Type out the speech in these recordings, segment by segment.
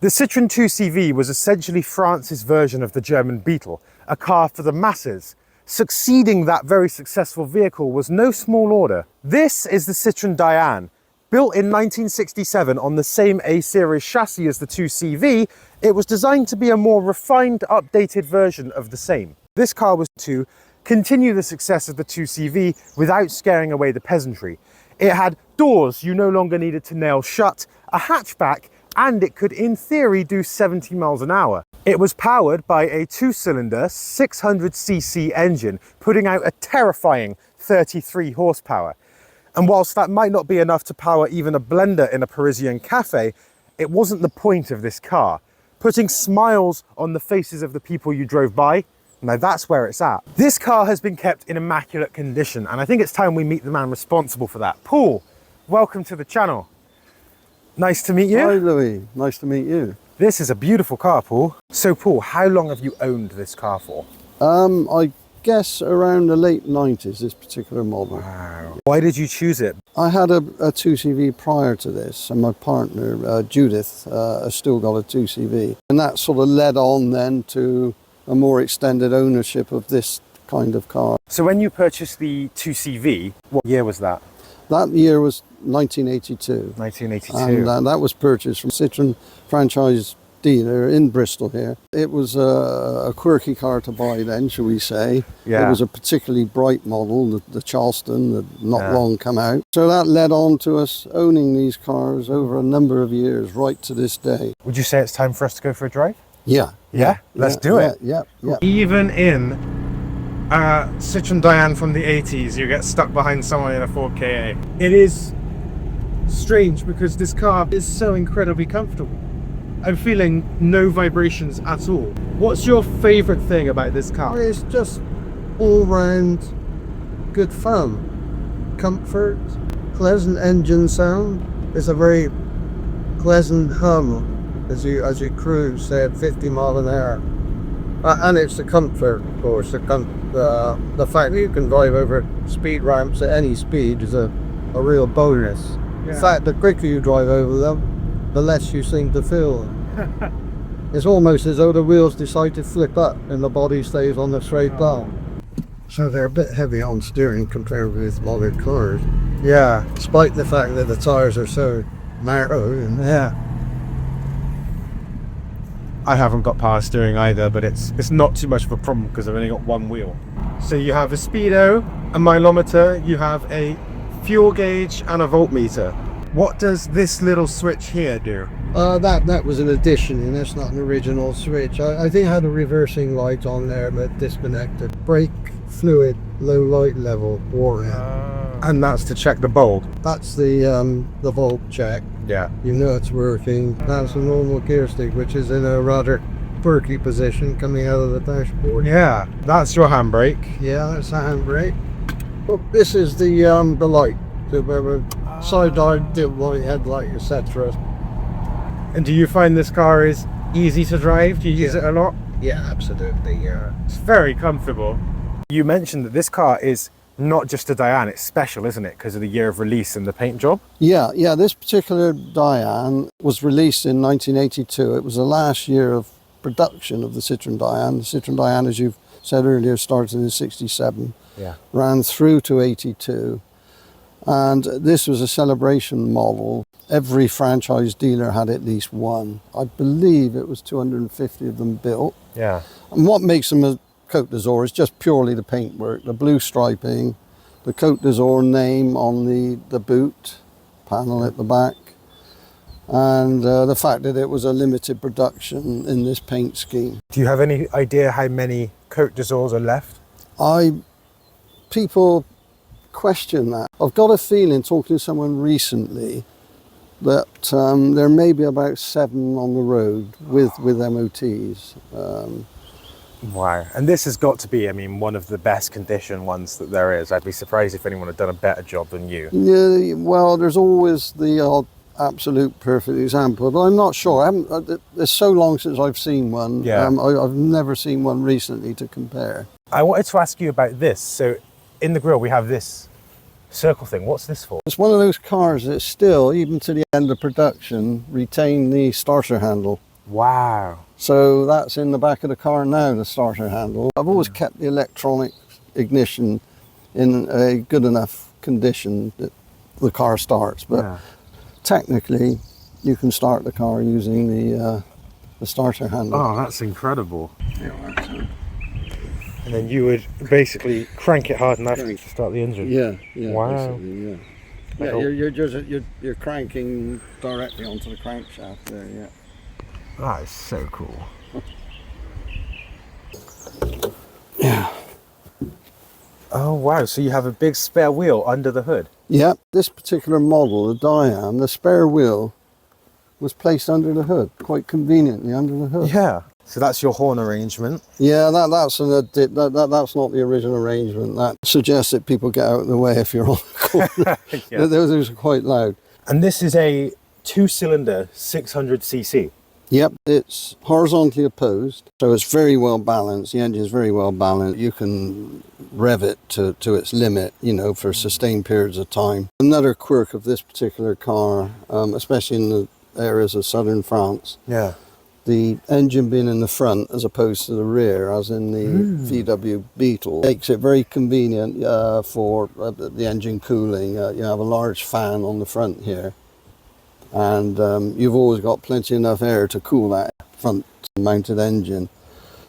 The Citroen 2CV was essentially France's version of the German Beetle, a car for the masses. Succeeding that very successful vehicle was no small order. This is the Citroen Dyane. Built in 1967 on the same A-series chassis as the 2CV, it was designed to be a more refined, updated version of the same. This car was to continue the success of the 2CV without scaring away the peasantry. It had doors you no longer needed to nail shut, a hatchback, and it could in theory do 70 miles an hour. It was powered by a 2-cylinder 600cc engine, putting out a terrifying 33 horsepower. And whilst that might not be enough to power even a blender in a Parisian cafe, it wasn't the point of this car. Putting smiles on the faces of the people you drove by, now that's where it's at. This car has been kept in immaculate condition, and I think it's time we meet the man responsible for that. Paul, welcome to the channel. Nice to meet you. Hi Louis, nice to meet you. This is a beautiful car, Paul. So Paul, how long have you owned this car for? I guess around the late 90s, this particular model. Wow. Why did you choose it? I had a 2CV prior to this, and my partner, Judith, has still got a 2CV. And that sort of led on then to a more extended ownership of this kind of car. So when you purchased the 2CV, what year was that? That year was 1982. 1982. And that was purchased from Citroen franchise dealer in Bristol here. It was a quirky car to buy then, shall we say. Yeah. It was a particularly bright model, the Charleston, that not long come out. So that led on to us owning these cars over a number of years, right to this day. Would you say it's time for us to go for a drive? Yeah. Yeah? Let's do it. Yeah. Even in a Citroen Dyane from the 80s, you get stuck behind someone in a Ford Ka. It is strange because this car is so incredibly comfortable. I'm feeling no vibrations at all. What's your favorite thing about this car? It's just all round good fun. Comfort, pleasant engine sound. It's a very pleasant hum as you cruise, say at 50 miles an hour. And it's the comfort, of course. The fact that you can drive over speed ramps at any speed is a real bonus. Yeah. In fact, the quicker you drive over them, the less you seem to feel. It's almost as though the wheels decide to flip up and the body stays on the straight line. So they're a bit heavy on steering compared with modern cars. Yeah. Despite the fact that the tires are so narrow. Yeah. I haven't got power steering either, but it's not too much of a problem because I've only got one wheel. So you have a speedo, a mileometer, you have a fuel gauge and a voltmeter. What does this little switch here do? That was an addition, and that's not an original switch. I think I had a reversing light on there, but disconnected. Brake fluid, low light level, warning. And that's to check the bulb. That's the volt check. Yeah. You know it's working. That's a normal gear stick, which is in a rather quirky position coming out of the dashboard. Yeah, that's your handbrake. Yeah, that's a handbrake. Well, this is the light. The side light, dim light, headlight, etc. And do you find this car is easy to drive? Do you use it a lot? Yeah, absolutely. Yeah. It's very comfortable. You mentioned that this car is not just a Dyane, it's special, isn't it? Because of the year of release and the paint job? Yeah. This particular Dyane was released in 1982. It was the last year of production of the Citroen Dyane. The Citroen Dyane, as you've said earlier, started in 67. Yeah. Ran through to 82. And this was a celebration model. Every franchise dealer had at least one. I believe it was 250 of them built. Yeah. And what makes them a Côte d'Azur is just purely the paintwork, the blue striping, the Côte d'Azur name on the boot panel at the back, and the fact that it was a limited production in this paint scheme. Do you have any idea how many Côte d'Azurs are left? People question that. I've got a feeling, talking to someone recently, that there may be about 7 on the road with MOTs. Wow. And this has got to be, I mean, one of the best condition ones that there is. I'd be surprised if anyone had done a better job than you. Yeah, well, there's always the odd absolute perfect example, but I'm not sure. It's so long since I've seen one. Yeah. I've never seen one recently to compare. I wanted to ask you about this. So in the grille, we have this circle thing. What's this for? It's one of those cars that still, even to the end of production, retain the starter handle. Wow. So that's in the back of the car now, the starter handle. I've always kept the electronic ignition in a good enough condition that the car starts, but technically you can start the car using the starter handle. Oh, that's incredible. And then you would basically crank it hard enough to start the engine. Yeah, yeah. Wow. Yeah. Yeah, you're cranking directly onto the crankshaft there. Yeah. That is so cool. Yeah. Oh wow! So you have a big spare wheel under the hood. Yeah. This particular model, the Diane, the spare wheel was placed under the hood, quite conveniently under the hood. Yeah. So that's your horn arrangement. Yeah, that's not the original arrangement. That suggests that people get out of the way if you're on the corner. Yeah. Those are quite loud. And this is a 2-cylinder 600cc. Yep, it's horizontally opposed, so it's very well balanced. The engine's very well balanced. You can rev it to its limit, you know, for sustained periods of time. Another quirk of this particular car, especially in the areas of southern France, the engine being in the front as opposed to the rear, as in the VW Beetle, makes it very convenient for the engine cooling. You have a large fan on the front here, and you've always got plenty enough air to cool that front mounted engine,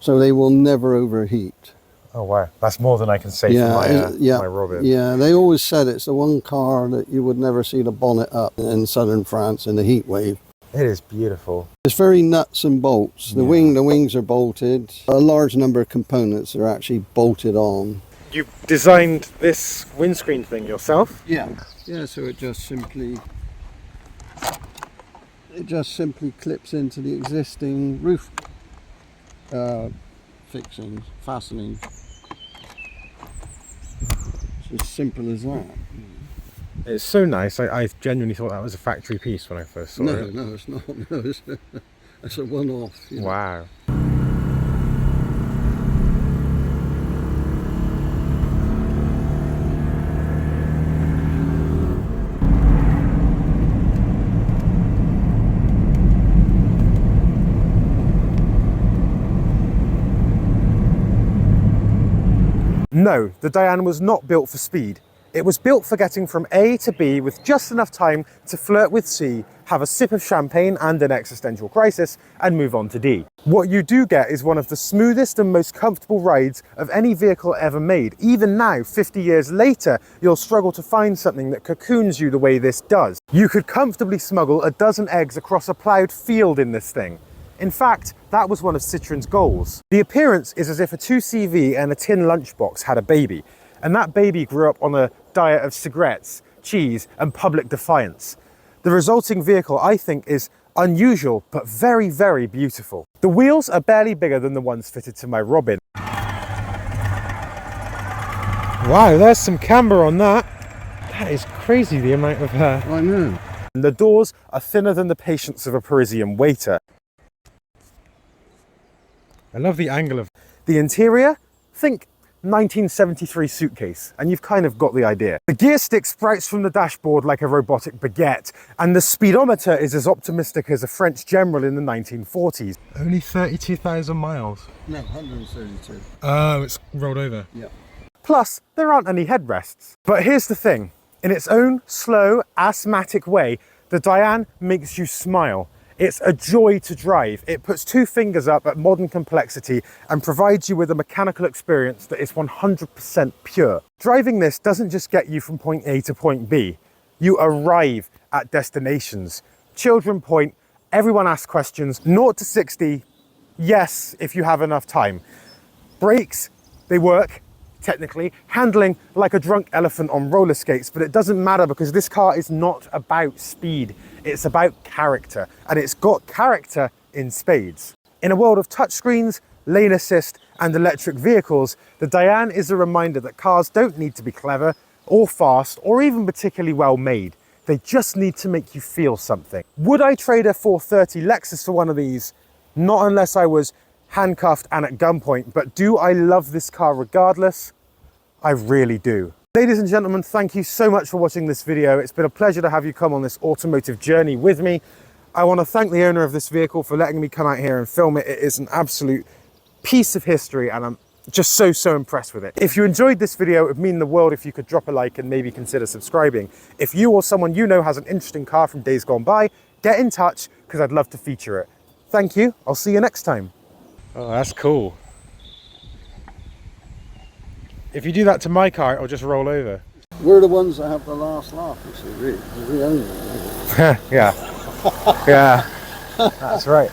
so they will never overheat. Oh wow, that's more than I can say for my Robin. Yeah, they always said it's the one car that you would never see the bonnet up in southern France in the heat wave. It is beautiful. It's very nuts and bolts. The wings are bolted. A large number of components are actually bolted on. You designed this windscreen thing yourself? Yeah. Yeah, so it just simply clips into the existing roof fixings, fastenings. It's as simple as that. It's so nice. I genuinely thought that was a factory piece when I first saw it. No, it's not. No, it's a one-off. You know. Wow. No, the Diane was not built for speed. It was built for getting from A to B with just enough time to flirt with C, have a sip of champagne and an existential crisis, and move on to D. What you do get is one of the smoothest and most comfortable rides of any vehicle ever made. Even now, 50 years later, you'll struggle to find something that cocoons you the way this does. You could comfortably smuggle a dozen eggs across a ploughed field in this thing. In fact, that was one of Citroen's goals. The appearance is as if a 2CV and a tin lunchbox had a baby, and that baby grew up on a diet of cigarettes, cheese, and public defiance. The resulting vehicle, I think, is unusual, but very, very beautiful. The wheels are barely bigger than the ones fitted to my Robin. Wow, there's some camber on that. That is crazy, the amount of I know. And the doors are thinner than the patience of a Parisian waiter. I love the angle of the interior. Think 1973 suitcase, and you've kind of got the idea. The gear stick sprouts from the dashboard like a robotic baguette, and the speedometer is as optimistic as a French general in the 1940s. Only 32,000 miles. No, 132. Oh, it's rolled over. Yeah. Plus, there aren't any headrests. But here's the thing. In its own slow, asthmatic way, the Diane makes you smile. It's a joy to drive. It puts two fingers up at modern complexity and provides you with a mechanical experience that is 100% pure. Driving this doesn't just get you from point A to point B. You arrive at destinations. Children point, everyone asks questions, 0 to 60, yes, if you have enough time. Brakes, they work, technically, handling like a drunk elephant on roller skates, but it doesn't matter because this car is not about speed. It's about character, and it's got character in spades. In a world of touchscreens, lane assist, and electric vehicles, the Diane is a reminder that cars don't need to be clever or fast or even particularly well made. They just need to make you feel something. Would I trade a 430 Lexus for one of these? Not unless I was handcuffed and at gunpoint, but do I love this car regardless? I really do. Ladies and gentlemen, thank you so much for watching this video. It's been a pleasure to have you come on this automotive journey with me. I want to thank the owner of this vehicle for letting me come out here and film it. It is an absolute piece of history, and I'm just so impressed with it. If you enjoyed this video, it would mean the world if you could drop a like and maybe consider subscribing. If you or someone you know has an interesting car from days gone by, get in touch because I'd love to feature it. Thank you. I'll see you next time. Oh, that's cool. If you do that to my car, it'll just roll over. We're the ones that have the last laugh, you see. We own it. Yeah. Yeah, that's right.